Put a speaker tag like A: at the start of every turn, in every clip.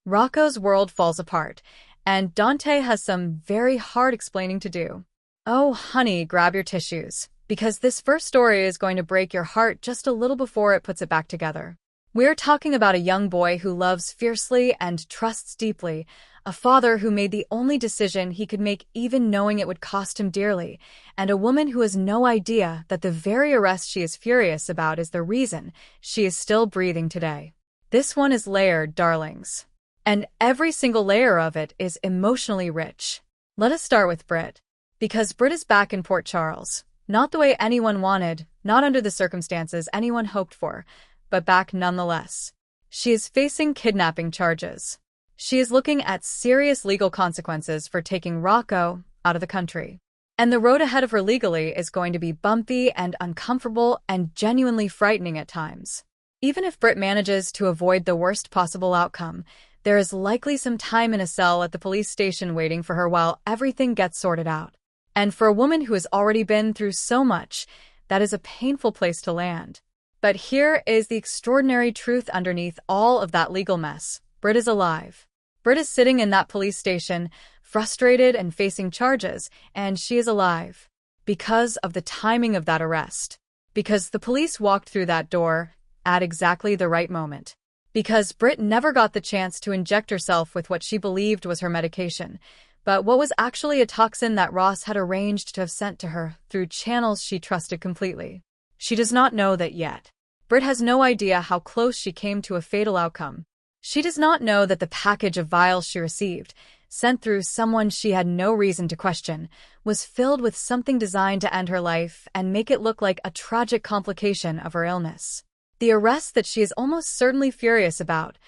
A: Rocco's world falls apart, and Dante has some very hard explaining to do. Oh, honey, grab your tissues, because this first story is going to break your heart just a little before it puts it back together. We're talking about a young boy who loves fiercely and trusts deeply, a father who made the only decision he could make even knowing it would cost him dearly, and a woman who has no idea that the very arrest she is furious about is the reason she is still breathing today. This one is layered, darlings. And every single layer of it is emotionally rich. Let us start with Britt. Because Britt is back in Port Charles. Not the way anyone wanted, not under the circumstances anyone hoped for, but back nonetheless. She is facing kidnapping charges. She is looking at serious legal consequences for taking Rocco out of the country. And the road ahead of her legally is going to be bumpy and uncomfortable and genuinely frightening at times. Even if Britt manages to avoid the worst possible outcome, there is likely some time in a cell at the police station waiting for her while everything gets sorted out. And for a woman who has already been through so much, that is a painful place to land. But here is the extraordinary truth underneath all of that legal mess. Britt is alive. Britt is sitting in that police station, frustrated and facing charges, and she is alive. Because of the timing of that arrest. Because the police walked through that door at exactly the right moment. Because Britt never got the chance to inject herself with what she believed was her medication, but what was actually a toxin that Ross had arranged to have sent to her through channels she trusted completely. She does not know that yet. Britt has no idea how close she came to a fatal outcome. She does not know that the package of vials she received, sent through someone she had no reason to question, was filled with something designed to end her life and make it look like a tragic complication of her illness. The arrest that she is almost certainly furious about,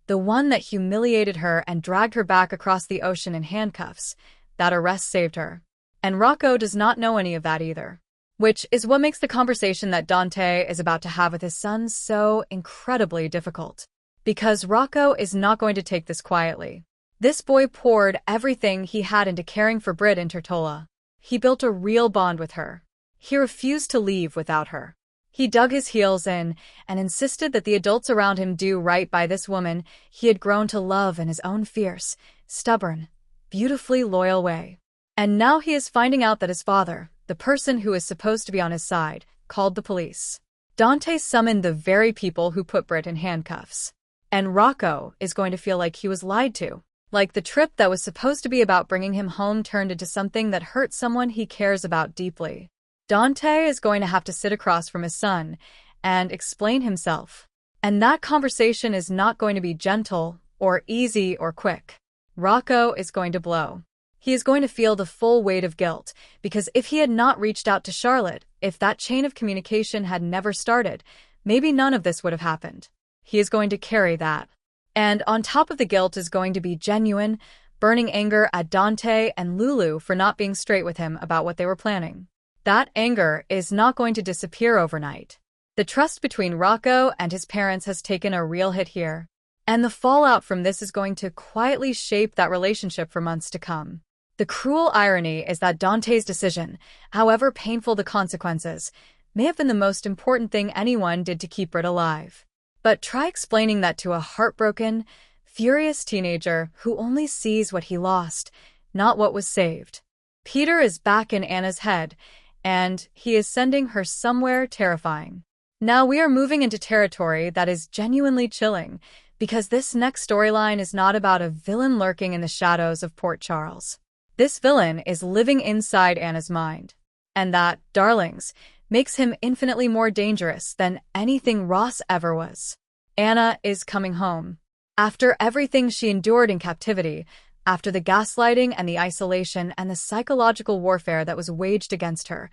A: the one that humiliated her and dragged her back across the ocean in handcuffs, that arrest saved her. And Rocco does not know any of that either. Which is what makes the conversation that Dante is about to have with his son so incredibly difficult. Because Rocco is not going to take this quietly. This boy poured everything he had into caring for Britt in Tortola. He built a real bond with her. He refused to leave without her. He dug his heels in and insisted that the adults around him do right by this woman he had grown to love in his own fierce, stubborn, beautifully loyal way. And now he is finding out that his father, the person who is supposed to be on his side, called the police. Dante summoned the very people who put Britt in handcuffs. And Rocco is going to feel like he was lied to. Like the trip that was supposed to be about bringing him home turned into something that hurt someone he cares about deeply. Dante is going to have to sit across from his son and explain himself. And that conversation is not going to be gentle or easy or quick. Rocco is going to blow. He is going to feel the full weight of guilt, because if he had not reached out to Charlotte, if that chain of communication had never started, maybe none of this would have happened. He is going to carry that. And on top of the guilt is going to be genuine, burning anger at Dante and Lulu for not being straight with him about what they were planning. That anger is not going to disappear overnight. The trust between Rocco and his parents has taken a real hit here. And the fallout from this is going to quietly shape that relationship for months to come. The cruel irony is that Dante's decision, however painful the consequences, may have been the most important thing anyone did to keep Britt alive. But try explaining that to a heartbroken, furious teenager who only sees what he lost, not what was saved. Peter is back in Anna's head, and he is sending her somewhere terrifying. Now we are moving into territory that is genuinely chilling, because this next storyline is not about a villain lurking in the shadows of Port Charles. This villain is living inside Anna's mind. And that, darlings, makes him infinitely more dangerous than anything Ross ever was. Anna is coming home. After everything she endured in captivity, after the gaslighting and the isolation and the psychological warfare that was waged against her,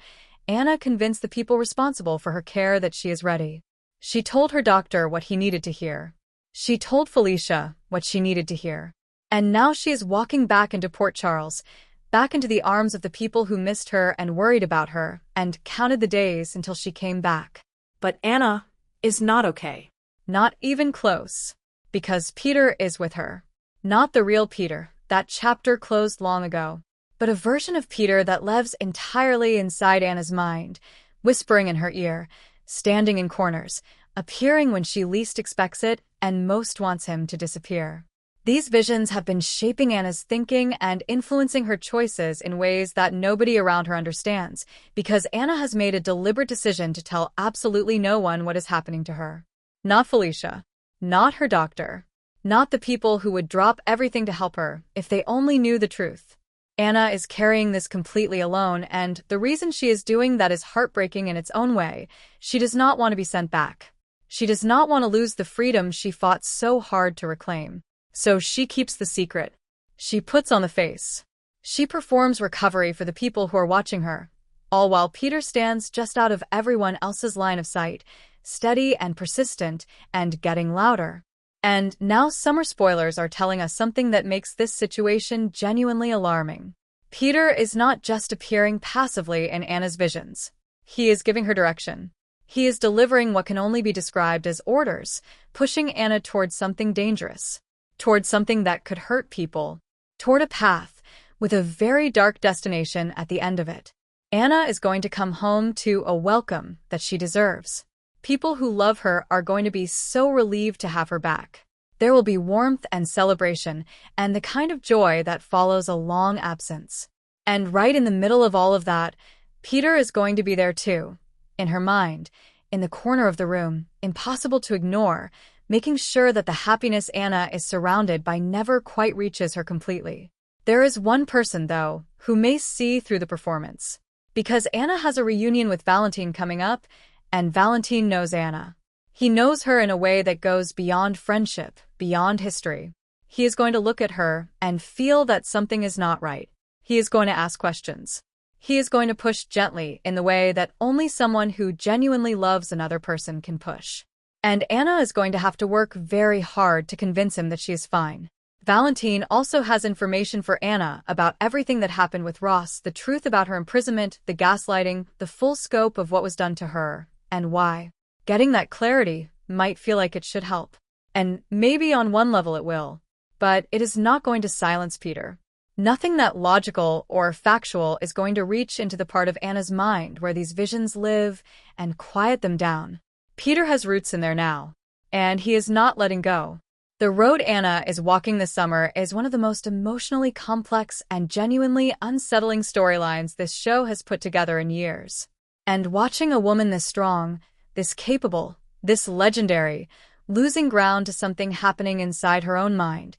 A: Anna convinced the people responsible for her care that she is ready. She told her doctor what he needed to hear. She told Felicia what she needed to hear. And now she is walking back into Port Charles, back into the arms of the people who missed her and worried about her and counted the days until she came back.
B: But Anna is not okay.
A: Not even close. Because Peter is with her. Not the real Peter. That chapter closed long ago. But a version of Peter that lives entirely inside Anna's mind, whispering in her ear, standing in corners, appearing when she least expects it and most wants him to disappear. These visions have been shaping Anna's thinking and influencing her choices in ways that nobody around her understands, because Anna has made a deliberate decision to tell absolutely no one what is happening to her. Not Felicia. Not her doctor. Not the people who would drop everything to help her if they only knew the truth. Anna is carrying this completely alone, and the reason she is doing that is heartbreaking in its own way. She does not want to be sent back. She does not want to lose the freedom she fought so hard to reclaim. So she keeps the secret. She puts on the face. She performs recovery for the people who are watching her, all while Peter stands just out of everyone else's line of sight, steady and persistent, and getting louder. And now summer spoilers are telling us something that makes this situation genuinely alarming. Peter is not just appearing passively in Anna's visions. He is giving her direction. He is delivering what can only be described as orders, pushing Anna towards something dangerous, towards something that could hurt people, toward a path with a very dark destination at the end of it. Anna is going to come home to a welcome that she deserves. People who love her are going to be so relieved to have her back. There will be warmth and celebration, and the kind of joy that follows a long absence. And right in the middle of all of that, Peter is going to be there too, in her mind, in the corner of the room, impossible to ignore, making sure that the happiness Anna is surrounded by never quite reaches her completely. There is one person, though, who may see through the performance. Because Anna has a reunion with Valentine coming up, and Valentine knows Anna. He knows her in a way that goes beyond friendship, beyond history. He is going to look at her and feel that something is not right. He is going to ask questions. He is going to push gently in the way that only someone who genuinely loves another person can push. And Anna is going to have to work very hard to convince him that she is fine. Valentine also has information for Anna about everything that happened with Ross, the truth about her imprisonment, the gaslighting, the full scope of what was done to her, and why. Getting that clarity might feel like it should help. And maybe on one level it will. But it is not going to silence Peter. Nothing that logical or factual is going to reach into the part of Anna's mind where these visions live and quiet them down. Peter has roots in there now, and he is not letting go. The road Anna is walking this summer is one of the most emotionally complex and genuinely unsettling storylines this show has put together in years. And watching a woman this strong, this capable, this legendary, losing ground to something happening inside her own mind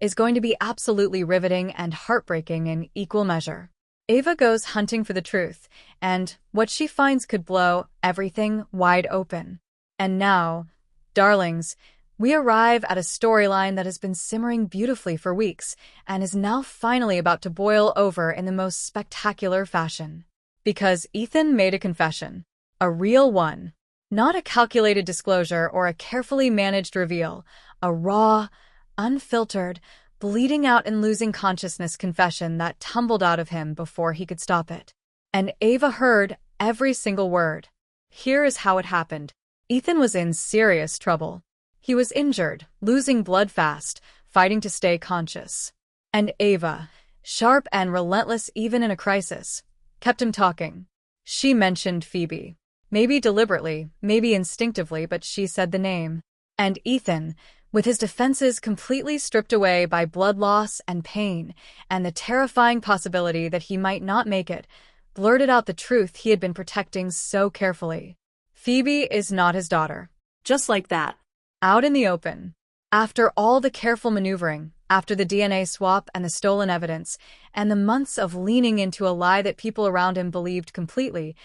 A: is going to be absolutely riveting and heartbreaking in equal measure. Ava goes hunting for the truth, and what she finds could blow everything wide open. And now, darlings, we arrive at a storyline that has been simmering beautifully for weeks and is now finally about to boil over in the most spectacular fashion. Because Ethan made a confession. A real one. Not a calculated disclosure or a carefully managed reveal. A raw, unfiltered, bleeding out and losing consciousness confession that tumbled out of him before he could stop it. And Ava heard every single word. Here is how it happened. Ethan was in serious trouble. He was injured, losing blood fast, fighting to stay conscious. And Ava, sharp and relentless even in a crisis, kept him talking. She mentioned Phoebe. Maybe deliberately, maybe instinctively, but she said the name. And Ethan, with his defenses completely stripped away by blood loss and pain, and the terrifying possibility that he might not make it, blurted out the truth he had been protecting so carefully. Phoebe is not his daughter.
B: Just like that.
A: Out in the open. After all the careful maneuvering, after the DNA swap and the stolen evidence, and the months of leaning into a lie that people around him believed completely,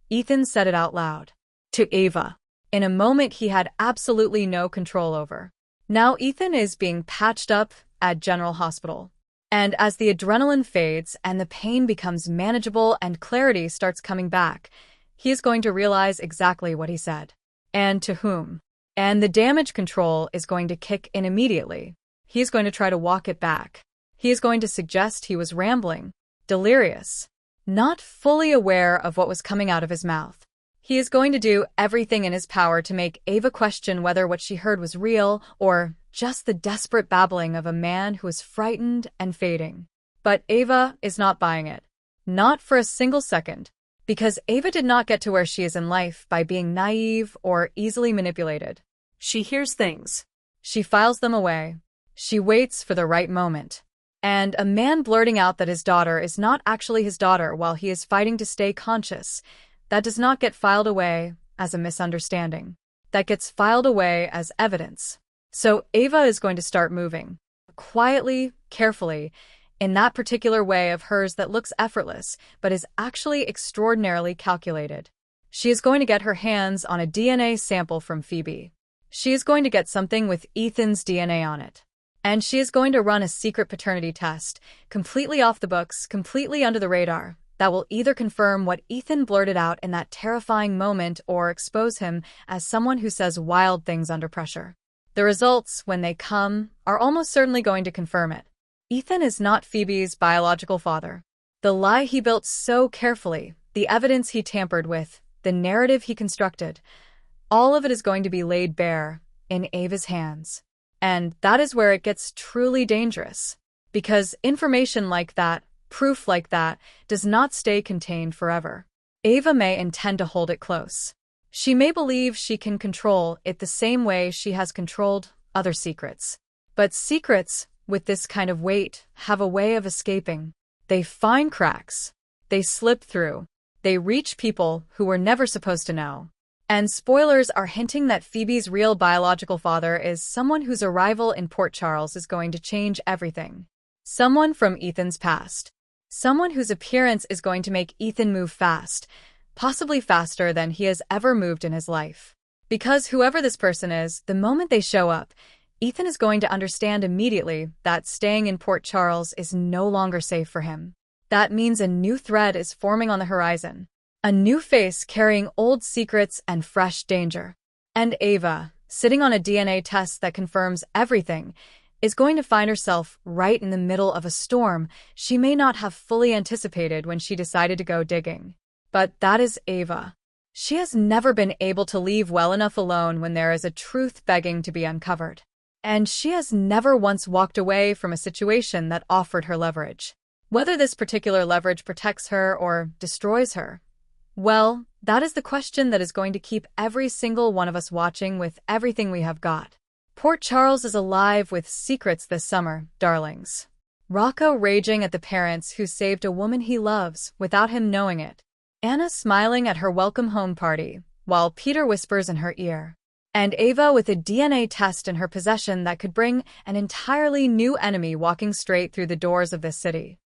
A: Ethan said it out loud. To Ava. In a moment he had absolutely no control over. Now Ethan is being patched up at General Hospital. And as the adrenaline fades and the pain becomes manageable and clarity starts coming back, he is going to realize exactly what he said. And to whom. And the damage control is going to kick in immediately. He is going to try to walk it back. He is going to suggest he was rambling, delirious, not fully aware of what was coming out of his mouth. He is going to do everything in his power to make Ava question whether what she heard was real or just the desperate babbling of a man who is frightened and fading. But Ava is not buying it. Not for a single second. Because Ava did not get to where she is in life by being naive or easily manipulated.
B: She hears things.
A: She files them away. She waits for the right moment. And a man blurting out that his daughter is not actually his daughter while he is fighting to stay conscious, that does not get filed away as a misunderstanding. That gets filed away as evidence. So Ava is going to start moving. Quietly, carefully, in that particular way of hers that looks effortless, but is actually extraordinarily calculated. She is going to get her hands on a DNA sample from Phoebe. She is going to get something with Ethan's DNA on it. And she is going to run a secret paternity test, completely off the books, completely under the radar, that will either confirm what Ethan blurted out in that terrifying moment or expose him as someone who says wild things under pressure. The results, when they come, are almost certainly going to confirm it. Ethan is not Phoebe's biological father. The lie he built so carefully, the evidence he tampered with, the narrative he constructed, all of it is going to be laid bare in Ava's hands. And that is where it gets truly dangerous. Because information like that, proof like that, does not stay contained forever. Ava may intend to hold it close. She may believe she can control it the same way she has controlled other secrets. But secrets, with this kind of weight, have a way of escaping. They find cracks. They slip through. They reach people who were never supposed to know. And spoilers are hinting that Phoebe's real biological father is someone whose arrival in Port Charles is going to change everything. Someone from Ethan's past. Someone whose appearance is going to make Ethan move fast, possibly faster than he has ever moved in his life. Because whoever this person is, the moment they show up, Ethan is going to understand immediately that staying in Port Charles is no longer safe for him. That means a new thread is forming on the horizon. A new face carrying old secrets and fresh danger. And Ava, sitting on a DNA test that confirms everything, is going to find herself right in the middle of a storm she may not have fully anticipated when she decided to go digging. But that is Ava. She has never been able to leave well enough alone when there is a truth begging to be uncovered. And she has never once walked away from a situation that offered her leverage. Whether this particular leverage protects her or destroys her, well, that is the question that is going to keep every single one of us watching with everything we have got. Port Charles is alive with secrets this summer, darlings. Rocco raging at the parents who saved a woman he loves without him knowing it. Anna smiling at her welcome home party, while Peter whispers in her ear. And Ava with a DNA test in her possession that could bring an entirely new enemy walking straight through the doors of this city.